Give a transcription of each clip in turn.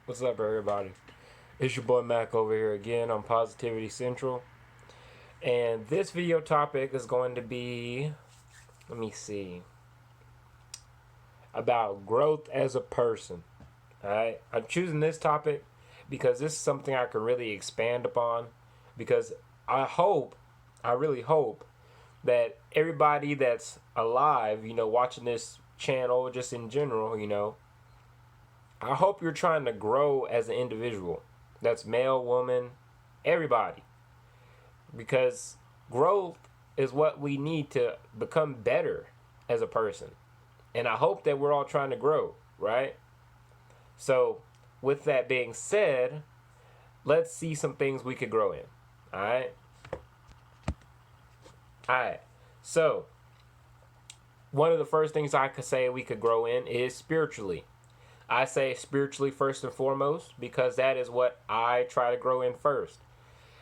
What's up, everybody? It's your boy Mac over here again on Positivity Central. And this video topic is going to be, let me see, about growth as a person. Alright? I'm choosing this topic because this is something I can really expand upon. Because I really hope, that everybody that's alive, watching this channel, just in general, I hope you're trying to grow as an individual. That's male, woman, everybody. Because growth is what we need to become better as a person. And I hope that we're all trying to grow, right? So, with that being said, let's see some things we could grow in. Alright? Alright. So, one of the first things I could say we could grow in is spiritually. I say spiritually first and foremost because that is what I try to grow in first.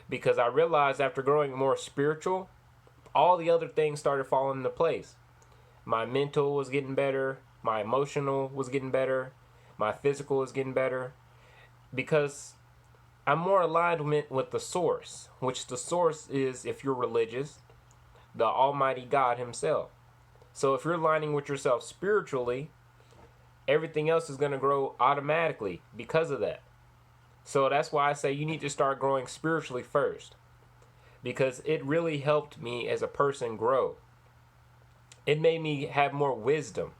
Because I realized after growing more spiritual, all the other things started falling into place. My mental was getting better. My emotional was getting better. My physical was getting better. Because I'm more aligned with the source. Which the source is, if you're religious, the Almighty God Himself. So if you're aligning with yourself spiritually, everything else is going to grow automatically because of that. So that's why I say you need to start growing spiritually first. Because it really helped me as a person grow. It made me have more wisdom.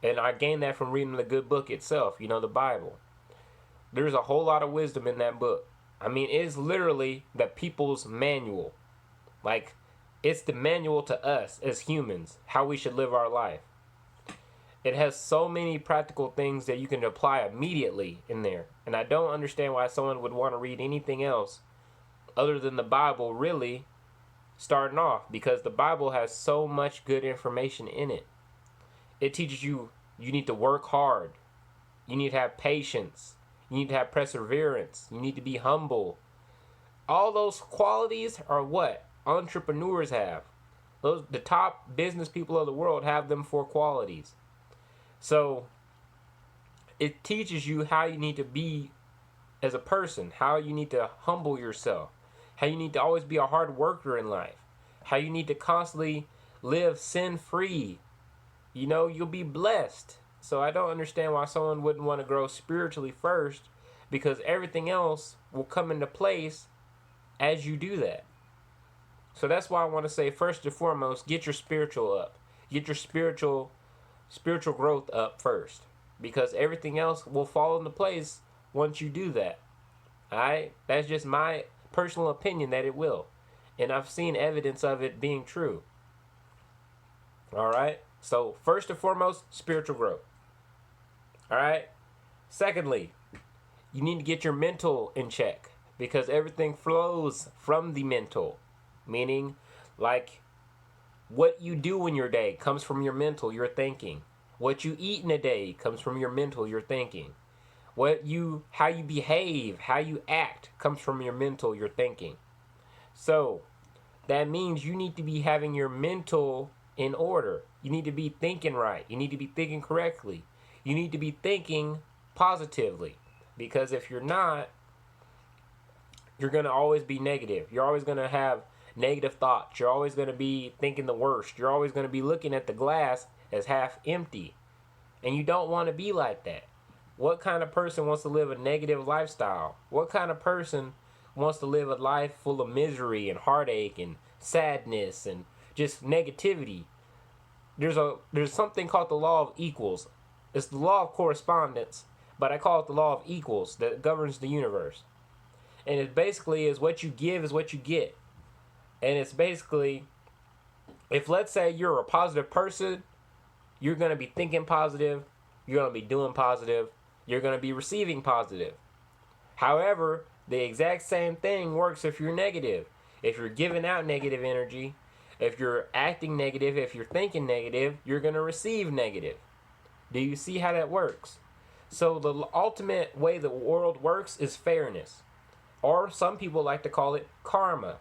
And I gained that from reading the good book itself, the Bible. There's a whole lot of wisdom in that book. I mean, it's literally the people's manual. Like, it's the manual to us as humans, how we should live our life. It has so many practical things that you can apply immediately in there. And I don't understand why someone would want to read anything else other than the Bible, really, starting off. Because the Bible has so much good information in it. It teaches you need to work hard. You need to have patience. You need to have perseverance. You need to be humble. All those qualities are what entrepreneurs have. The top business people of the world have them for qualities. So, it teaches you how you need to be as a person, how you need to humble yourself, how you need to always be a hard worker in life, how you need to constantly live sin-free. You'll be blessed. So I don't understand why someone wouldn't want to grow spiritually first, because everything else will come into place as you do that. So that's why I want to say, first and foremost, get your spiritual up. Get your spiritual growth up first, because everything else will fall into place once you do that. Alright? That's just my personal opinion that it will. And I've seen evidence of it being true. Alright? So, first and foremost, spiritual growth. Alright? Secondly, you need to get your mental in check, because everything flows from the mental. Meaning, like, what you do in your day comes from your mental, your thinking. What you eat in a day comes from your mental, your thinking. How you behave, how you act comes from your mental, your thinking. So, that means you need to be having your mental in order. You need to be thinking right. You need to be thinking correctly. You need to be thinking positively. Because if you're not, you're going to always be negative. You're always going to have negative thoughts. You're always going to be thinking the worst. You're always going to be looking at the glass as half empty. And you don't want to be like that. What kind of person wants to live a negative lifestyle? What kind of person wants to live a life full of misery and heartache and sadness and just negativity? There's something called the law of equals. It's the law of correspondence, but I call it the law of equals that governs the universe. And it basically is what you give is what you get. And it's basically, if let's say you're a positive person, you're going to be thinking positive, you're going to be doing positive, you're going to be receiving positive. However, the exact same thing works if you're negative. If you're giving out negative energy, if you're acting negative, if you're thinking negative, you're going to receive negative. Do you see how that works? So the ultimate way the world works is fairness. Or some people like to call it karma.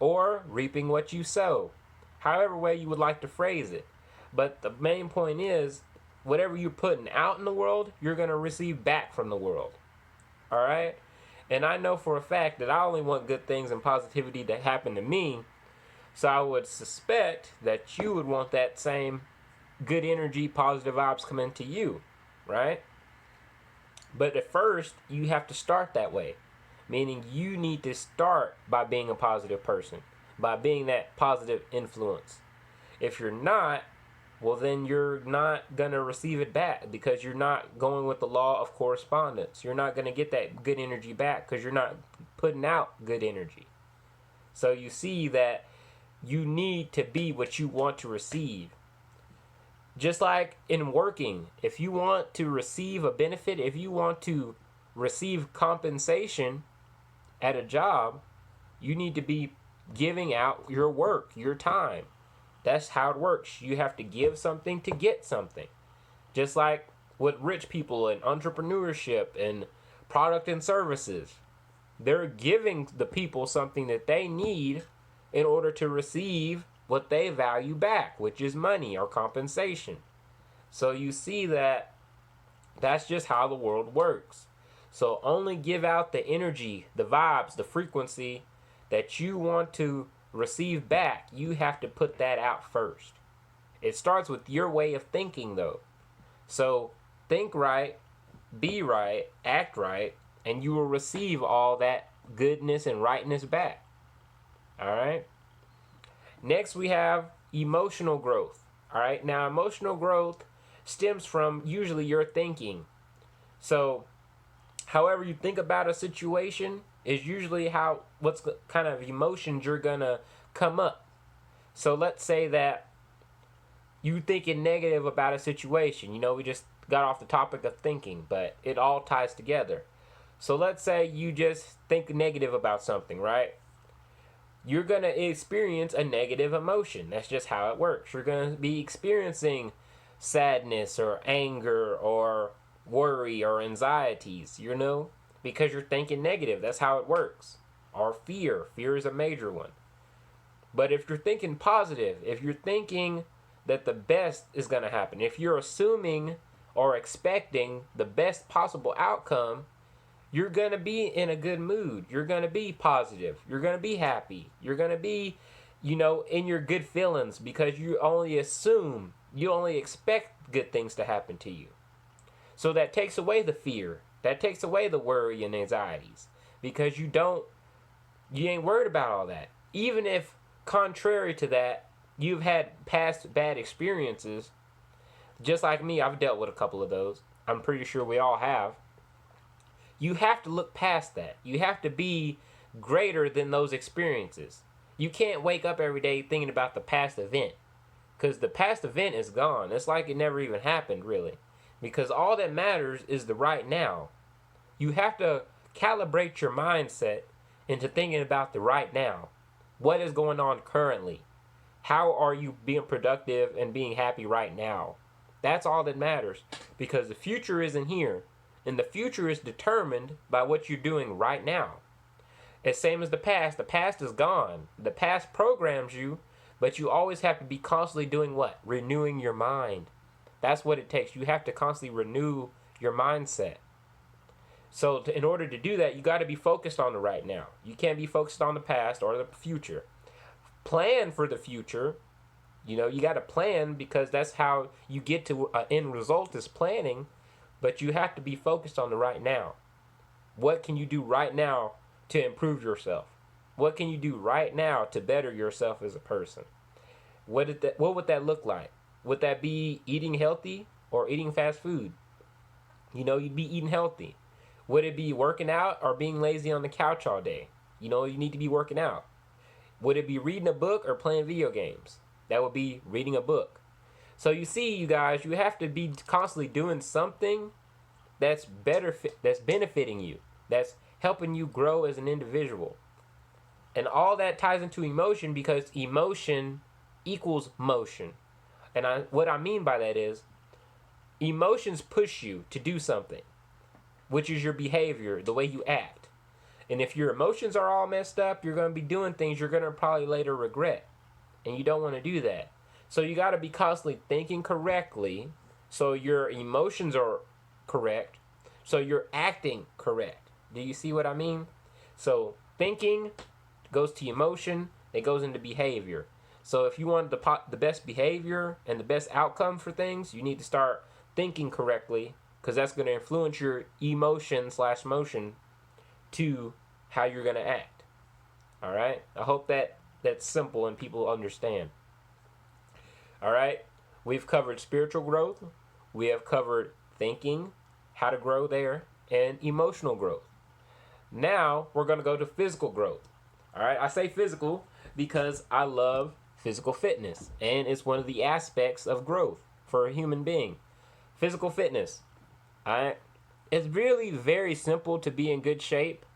Or reaping what you sow. However way you would like to phrase it. But the main point is, whatever you're putting out in the world, you're going to receive back from the world. All right? And I know for a fact that I only want good things and positivity to happen to me. So I would suspect that you would want that same good energy, positive vibes coming to you, right? But at first, you have to start that way. Meaning you need to start by being a positive person, by being that positive influence. If you're not, well, then you're not going to receive it back because you're not going with the law of correspondence. You're not going to get that good energy back because you're not putting out good energy. So you see that you need to be what you want to receive. Just like in working, if you want to receive a benefit, if you want to receive compensation at a job, you need to be giving out your work, your time. That's how it works. You have to give something to get something. Just like with rich people and entrepreneurship and product and services. They're giving the people something that they need in order to receive what they value back, which is money or compensation. So you see that that's just how the world works. So only give out the energy, the vibes, the frequency that you want to receive back. You have to put that out first. It starts with your way of thinking, though. So think right, be right, act right, and you will receive all that goodness and rightness back. All right? Next, we have emotional growth. All right? Now, emotional growth stems from usually your thinking. So, however you think about a situation is usually what's kind of emotions you're going to come up. So, let's say that you thinking negative about a situation. You know, we just got off the topic of thinking, but it all ties together. So, let's say you just think negative about something, right? You're going to experience a negative emotion. That's just how it works. You're going to be experiencing sadness or anger or worry or anxieties, you know, because you're thinking negative. That's how it works. Or fear. Fear is a major one. But if you're thinking positive, if you're thinking that the best is going to happen, if you're assuming or expecting the best possible outcome, you're going to be in a good mood. You're going to be positive. You're going to be happy. You're going to be, you know, in your good feelings because you only assume, you only expect good things to happen to you. So that takes away the fear. That takes away the worry and anxieties because you ain't worried about all that. Even if, contrary to that, you've had past bad experiences, just like me, I've dealt with a couple of those. I'm pretty sure we all have. You have to look past that. You have to be greater than those experiences. You can't wake up every day thinking about the past event because the past event is gone. It's like it never even happened, really, because all that matters is the right now. You have to calibrate your mindset into thinking about the right now. What is going on currently? How are you being productive and being happy right now? That's all that matters because the future isn't here. And the future is determined by what you're doing right now. It's same as the past. The past is gone. The past programs you, but you always have to be constantly doing what? Renewing your mind. That's what it takes. You have to constantly renew your mindset. So in order to do that, you got to be focused on the right now. You can't be focused on the past or the future. Plan for the future. You know, you got to plan because that's how you get to an end result is planning. But you have to be focused on the right now. What can you do right now to improve yourself? What can you do right now to better yourself as a person? What would that look like? Would that be eating healthy or eating fast food? You know, you'd be eating healthy. Would it be working out or being lazy on the couch all day? You know, you need to be working out. Would it be reading a book or playing video games? That would be reading a book. So you see, you guys, you have to be constantly doing something that's that's benefiting you, that's helping you grow as an individual. And all that ties into emotion because emotion equals motion. And what I mean by that is emotions push you to do something, which is your behavior, the way you act. And if your emotions are all messed up, you're going to be doing things you're going to probably later regret. And you don't want to do that. So you got to be constantly thinking correctly so your emotions are correct, so you're acting correct. Do you see what I mean? So thinking goes to emotion, it goes into behavior. So if you want the best behavior and the best outcome for things, you need to start thinking correctly, because that's going to influence your emotion slash motion to how you're going to act. All right? I hope that's simple and people understand. All right? We've covered spiritual growth. We have covered thinking, how to grow there, and emotional growth. Now we're going to go to physical growth. All right? I say physical because I love physical fitness, and it's one of the aspects of growth for a human being. Physical fitness. It's really very simple to be in good shape.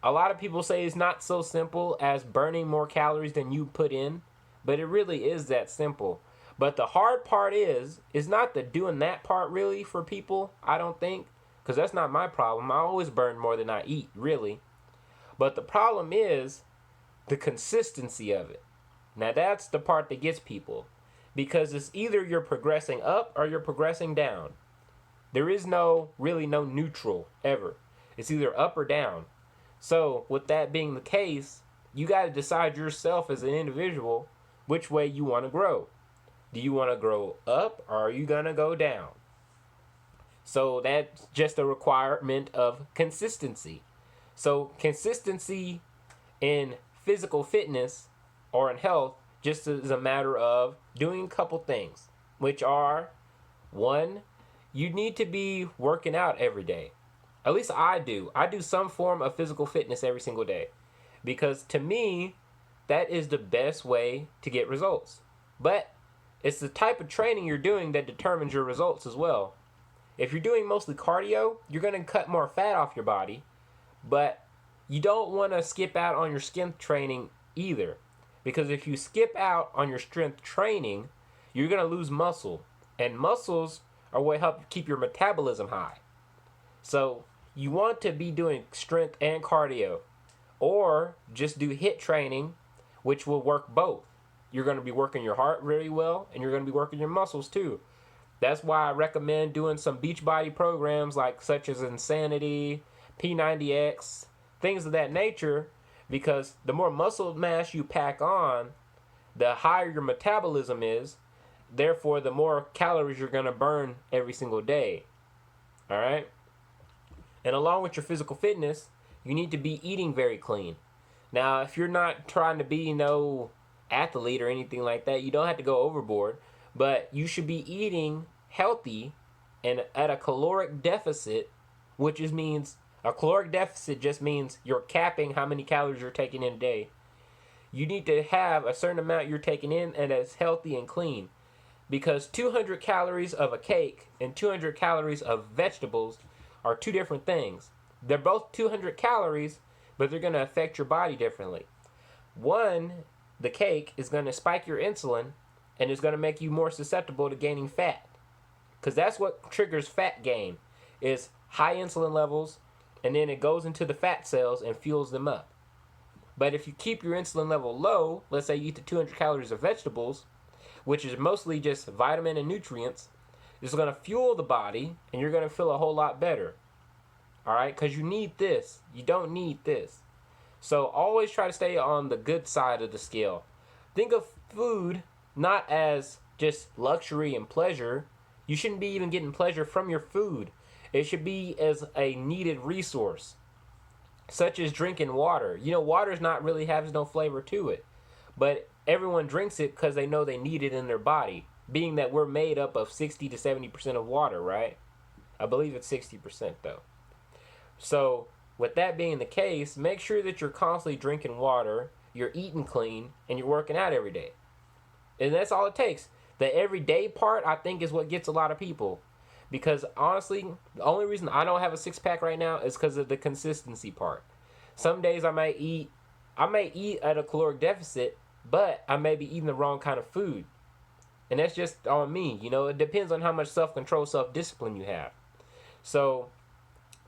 A lot of people say it's not so simple as burning more calories than you put in, but it really is that simple. But the hard part is not the doing that part really for people, I don't think, because that's not my problem. I always burn more than I eat, really. But the problem is the consistency of it. Now that's the part that gets people, because it's either you're progressing up or you're progressing down. There is really no neutral ever. It's either up or down. So with that being the case, you got to decide yourself as an individual which way you want to grow. Do you want to grow up or are you going to go down? So that's just a requirement of consistency. So consistency in physical fitness or in health just is a matter of doing a couple things, which are, one, you need to be working out every day. At least I do. I do some form of physical fitness every single day, because to me, that is the best way to get results. But it's the type of training you're doing that determines your results as well. If you're doing mostly cardio, you're going to cut more fat off your body, but you don't want to skip out on your strength training either, because if you skip out on your strength training, you're going to lose muscle, and muscles are what help keep your metabolism high. So you want to be doing strength and cardio, or just do HIIT training, which will work both. You're going to be working your heart really well, and you're going to be working your muscles too. That's why I recommend doing some Beachbody programs such as Insanity, P90X, things of that nature, because the more muscle mass you pack on, the higher your metabolism is. Therefore, the more calories you're going to burn every single day. All right? And along with your physical fitness, you need to be eating very clean. Now, if you're not trying to be no athlete or anything like that, you don't have to go overboard, but you should be eating healthy and at a caloric deficit, which means a caloric deficit just means you're capping how many calories you're taking in a day. You need to have a certain amount you're taking in and it's healthy and clean, because 200 calories of a cake and 200 calories of vegetables are two different things. They're both 200 calories, but they're going to affect your body differently. One, the cake, is going to spike your insulin and is going to make you more susceptible to gaining fat, because that's what triggers fat gain, is high insulin levels, and then it goes into the fat cells and fuels them up. But if you keep your insulin level low, let's say you eat the 200 calories of vegetables, which is mostly just vitamin and nutrients, it's going to fuel the body and you're going to feel a whole lot better. All right? Because you need this. You don't need this. So always try to stay on the good side of the scale. Think of food not as just luxury and pleasure. You shouldn't be even getting pleasure from your food. It should be as a needed resource, such as drinking water. Water's not really has no flavor to it, but everyone drinks it because they know they need it in their body, being that we're made up of 60 to 70% of water, right? I believe it's 60% though. So with that being the case, make sure that you're constantly drinking water, you're eating clean, and you're working out every day. And that's all it takes. The everyday part, I think, is what gets a lot of people. Because honestly, the only reason I don't have a six-pack right now is because of the consistency part. Some days I may eat at a caloric deficit, but I may be eating the wrong kind of food. And that's just on me. It depends on how much self-control, self-discipline you have. So,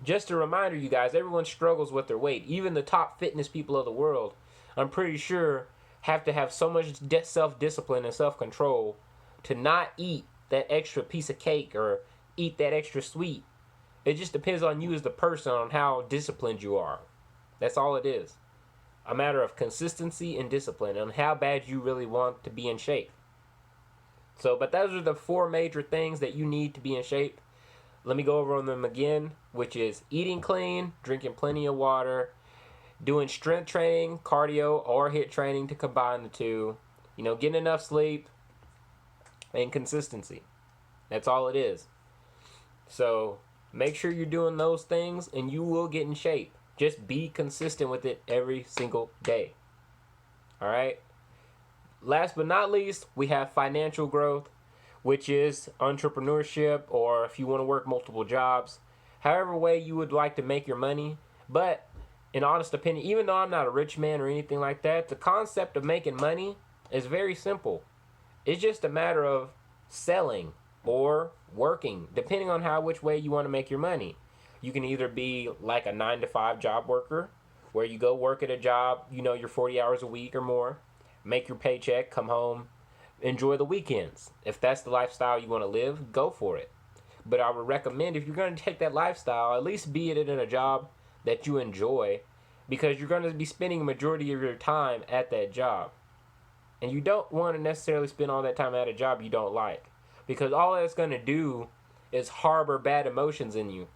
just a reminder, you guys, everyone struggles with their weight. Even the top fitness people of the world, I'm pretty sure, have to have so much self-discipline and self-control to not eat that extra piece of cake or eat that extra sweet, It just depends on you as the person on how disciplined you are. That's all it is. A matter of consistency and discipline on how bad you really want to be in shape. So, but those are the 4 major things that you need to be in shape. Let me go over them again, which is eating clean, drinking plenty of water, doing strength training, cardio, or HIIT training to combine the two, getting enough sleep, and consistency. That's all it is. So make sure you're doing those things and you will get in shape. Just be consistent with it every single day. All right? Last but not least, we have financial growth, which is entrepreneurship, or if you want to work multiple jobs, however way you would like to make your money. But in honest opinion, even though I'm not a rich man or anything like that, the concept of making money is very simple. It's just a matter of selling or working, depending on which way you want to make your money. You can either be like a 9-to-5 job worker, where you go work at a job, you're 40 hours a week or more, make your paycheck, come home, enjoy the weekends. If that's the lifestyle you want to live, go for it. But I would recommend, if you're going to take that lifestyle, at least be it in a job that you enjoy, because you're going to be spending a majority of your time at that job. And you don't want to necessarily spend all that time at a job you don't like, because all that's going to do is harbor bad emotions in you.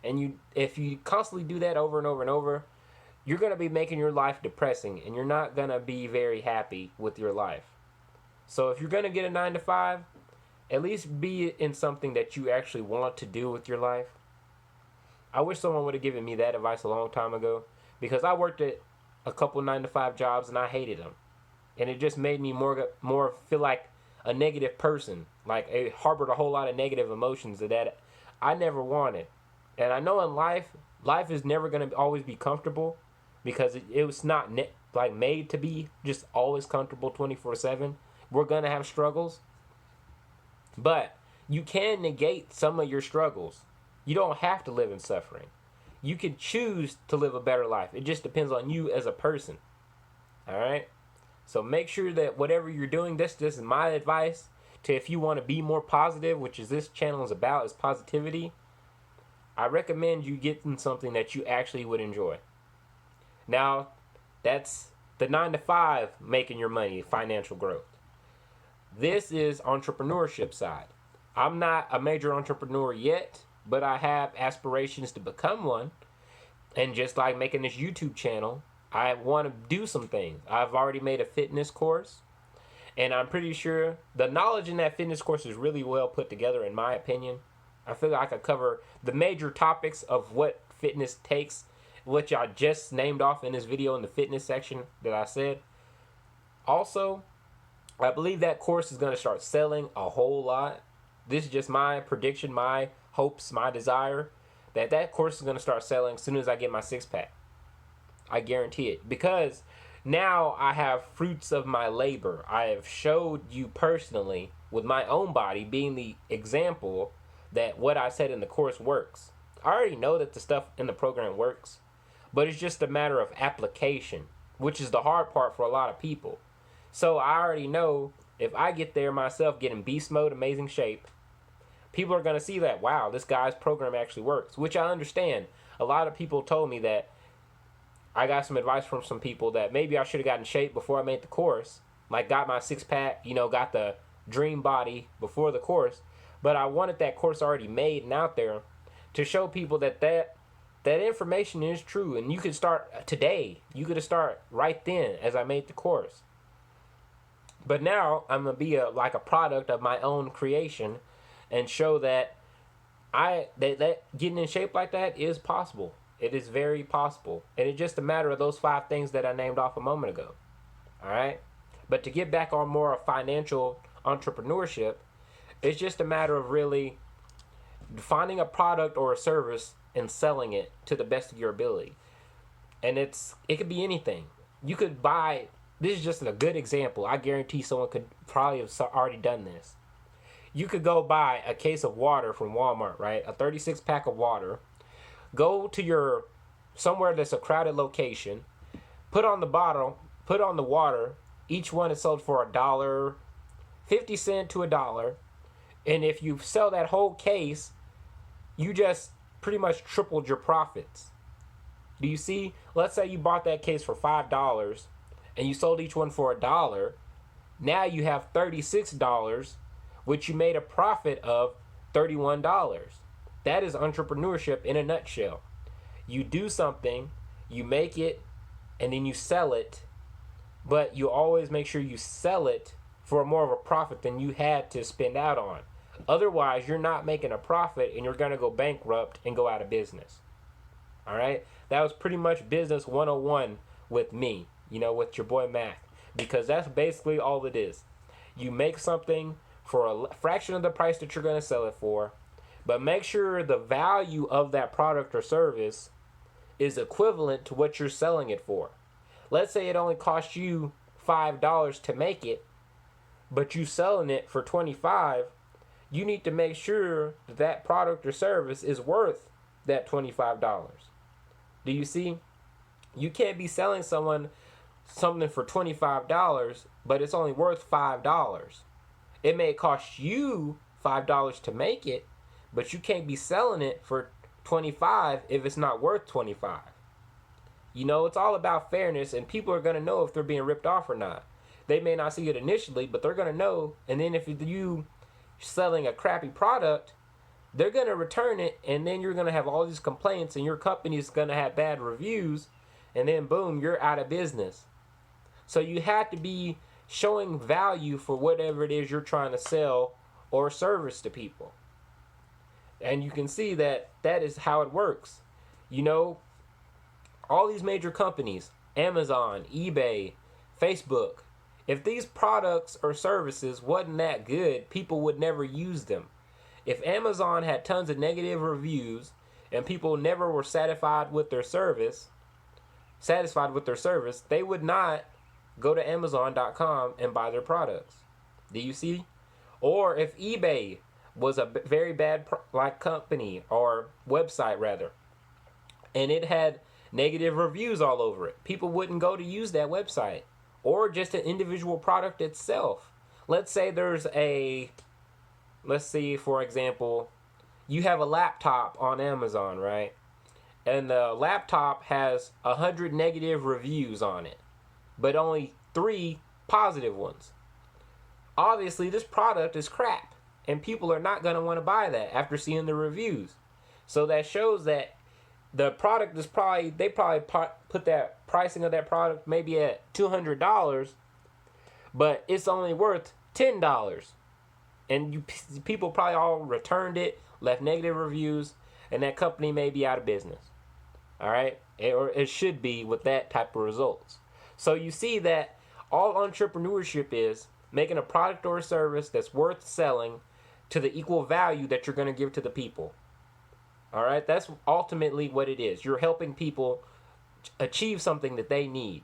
And if you constantly do that over and over and over, you're going to be making your life depressing, and you're not going to be very happy with your life. So if you're going to get a 9-to-5, at least be in something that you actually want to do with your life. I wish someone would have given me that advice a long time ago, because I worked at a couple 9-to-5 jobs and I hated them. And it just made me more feel like a negative person. Like it harbored a whole lot of negative emotions that I never wanted. And I know in life is never going to always be comfortable, because it was not made to be just always comfortable 24/7. We're going to have struggles. But you can negate some of your struggles. You don't have to live in suffering. You can choose to live a better life. It just depends on you as a person. All right? So make sure that whatever you're doing, this is my advice to, if you want to be more positive, which is this channel is about, is positivity. I recommend you getting something that you actually would enjoy. Now, that's the 9-to-5 making your money, financial growth. This is entrepreneurship side. I'm not a major entrepreneur yet, but I have aspirations to become one. And just like making this YouTube channel, I want to do some things. I've already made a fitness course, and I'm pretty sure the knowledge in that fitness course is really well put together, in my opinion. I feel like I could cover the major topics of what fitness takes, which I just named off in this video in the fitness section that I said. Also, I believe that course is going to start selling a whole lot. This is just my prediction, my hopes, my desire, that course is going to start selling as soon as I get my 6-pack. I guarantee it. Because now I have fruits of my labor. I have showed you personally with my own body, being the example, that what I said in the course works. I already know that the stuff in the program works, but it's just a matter of application, which is the hard part for a lot of people. So I already know if I get there myself, get in beast mode, amazing shape, people are going to see that, wow, this guy's program actually works, which I understand. A lot of people told me that I got some advice from some people that maybe I should have gotten in shape before I made the course, like got my 6-pack, got the dream body before the course. But I wanted that course already made and out there to show people that information is true. And you could start today. You could start right then as I made the course. But now I'm going to be like a product of my own creation and show that that getting in shape like that is possible. It is very possible. And it's just a matter of those 5 things that I named off a moment ago. All right? But to get back on more financial entrepreneurship, it's just a matter of really finding a product or a service and selling it to the best of your ability. And it could be anything. You could buy, this is just a good example. I guarantee someone could probably have already done this. You could go buy a case of water from Walmart, right? A 36-pack of water. Go to somewhere that's a crowded location. Put on the bottle, put on the water. Each one is sold for $1, 50 cents to $1. And if you sell that whole case, you just pretty much tripled your profits. Do you see? Let's say you bought that case for $5 and you sold each one for $1. Now you have $36, which you made a profit of $31. That is entrepreneurship in a nutshell. You do something, you make it, and then you sell it, but you always make sure you sell it for more of a profit than you had to spend out on. Otherwise, you're not making a profit and you're going to go bankrupt and go out of business. All right? That was pretty much business 101 with me, with your boy Mac, because that's basically all it is. You make something for a fraction of the price that you're going to sell it for, but make sure the value of that product or service is equivalent to what you're selling it for. Let's say it only costs you $5 to make it, but you selling it for $25. You need to make sure that product or service is worth that $25. Do you see? You can't be selling someone something for $25, but it's only worth $5. It may cost you $5 to make it, but you can't be selling it for $25 if it's not worth $25. It's all about fairness, and people are going to know if they're being ripped off or not. They may not see it initially, but they're going to know. And then if you selling a crappy product, they're going to return it, and then you're going to have all these complaints, and your company is going to have bad reviews, and then boom, you're out of business. So you have to be showing value for whatever it is you're trying to sell or service to people. And you can see that is how it works. All these major companies, Amazon, eBay, Facebook, if these products or services wasn't that good, people would never use them. If Amazon had tons of negative reviews and people never were satisfied with their service, they would not go to Amazon.com and buy their products. Do you see? Or if eBay was a very bad company or website rather, and it had negative reviews all over it, people wouldn't go to use that website. Or just an individual product itself. Let's say for example, you have a laptop on Amazon, right? And the laptop has 100 negative reviews on it, but only 3 positive ones. Obviously, this product is crap, and people are not going to want to buy that after seeing the reviews. So that shows that the product is they probably put that pricing of that product maybe at $200, but it's only worth $10. And people probably all returned it, left negative reviews, and that company may be out of business. All right? Or it should be with that type of results. So you see that all entrepreneurship is making a product or a service that's worth selling to the equal value that you're going to give to the people. All right? That's ultimately what it is. You're helping people achieve something that they need.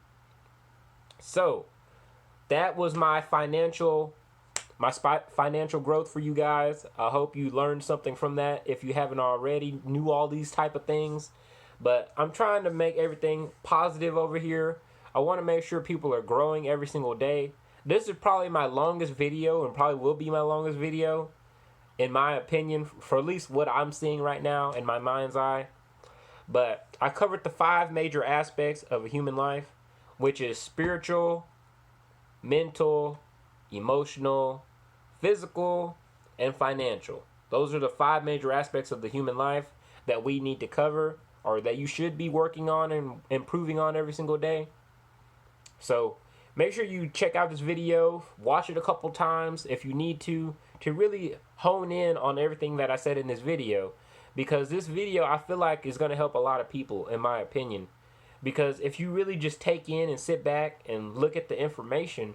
So that was my financial growth for you guys. I hope you learned something from that. If you haven't already, knew all these type of things. But I'm trying to make everything positive over here. I want to make sure people are growing every single day. This is probably my longest video, and probably will be my longest video, in my opinion, for at least what I'm seeing right now in my mind's eye. But I covered the 5 major aspects of a human life, which is spiritual, mental, emotional, physical, and financial. Those are the 5 major aspects of the human life that we need to cover, or that you should be working on and improving on every single day. So make sure you check out this video, watch it a couple times if you need to really hone in on everything that I said in this video. Because this video, I feel like, is going to help a lot of people, in my opinion. Because if you really just take in and sit back and look at the information,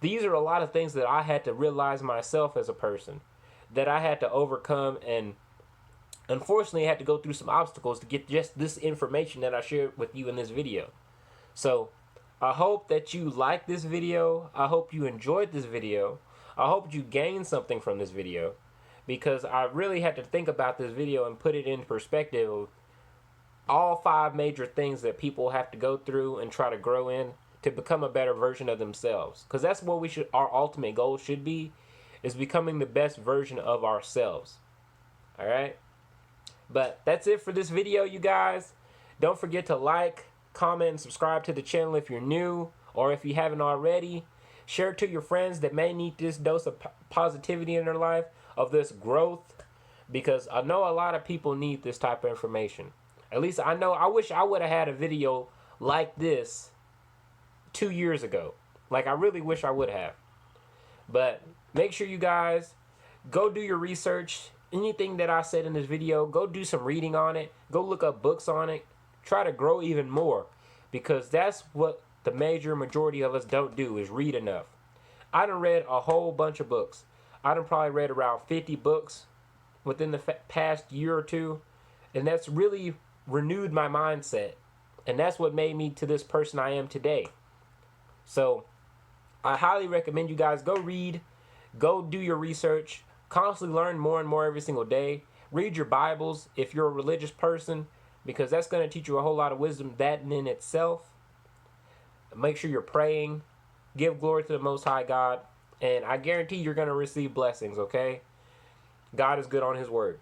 these are a lot of things that I had to realize myself as a person, that I had to overcome, and unfortunately I had to go through some obstacles to get just this information that I shared with you in this video. So I hope that you liked this video. I hope you enjoyed this video. I hope you gained something from this video, because I really had to think about this video and put it in perspective of all 5 major things that people have to go through and try to grow in to become a better version of themselves. Because that's what our ultimate goal should be, is becoming the best version of ourselves. All right? But that's it for this video, you guys. Don't forget to like, comment, and subscribe to the channel if you're new, or if you haven't already. Share it to your friends that may need this dose of positivity in their life, of this growth, because I know a lot of people need this type of information. At least I know. I wish I would have had a video like this 2 years ago. Like, I really wish I would have. But make sure you guys go do your research. Anything that I said in this video, go do some reading on it. Go look up books on it. Try to grow even more, because that's what the majority of us don't do, is read enough. I done read a whole bunch of books. I done probably read around 50 books within the past year or two, and that's really renewed my mindset, and that's what made me to this person I am today. So I highly recommend you guys go read, go do your research, constantly learn more and more every single day. Read your Bibles if you're a religious person, because that's going to teach you a whole lot of wisdom, that in itself. Make sure you're praying. Give glory to the Most High God, and I guarantee you're going to receive blessings, okay? God is good on his word.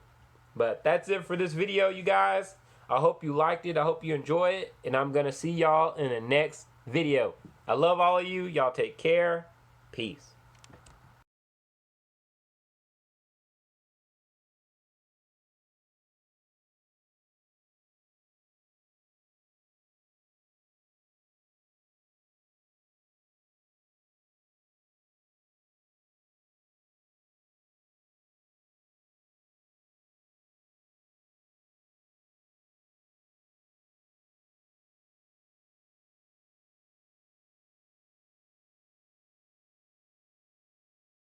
But that's it for this video, you guys. I hope you liked it. I hope you enjoy it. And I'm going to see y'all in the next video. I love all of you. Y'all take care. Peace.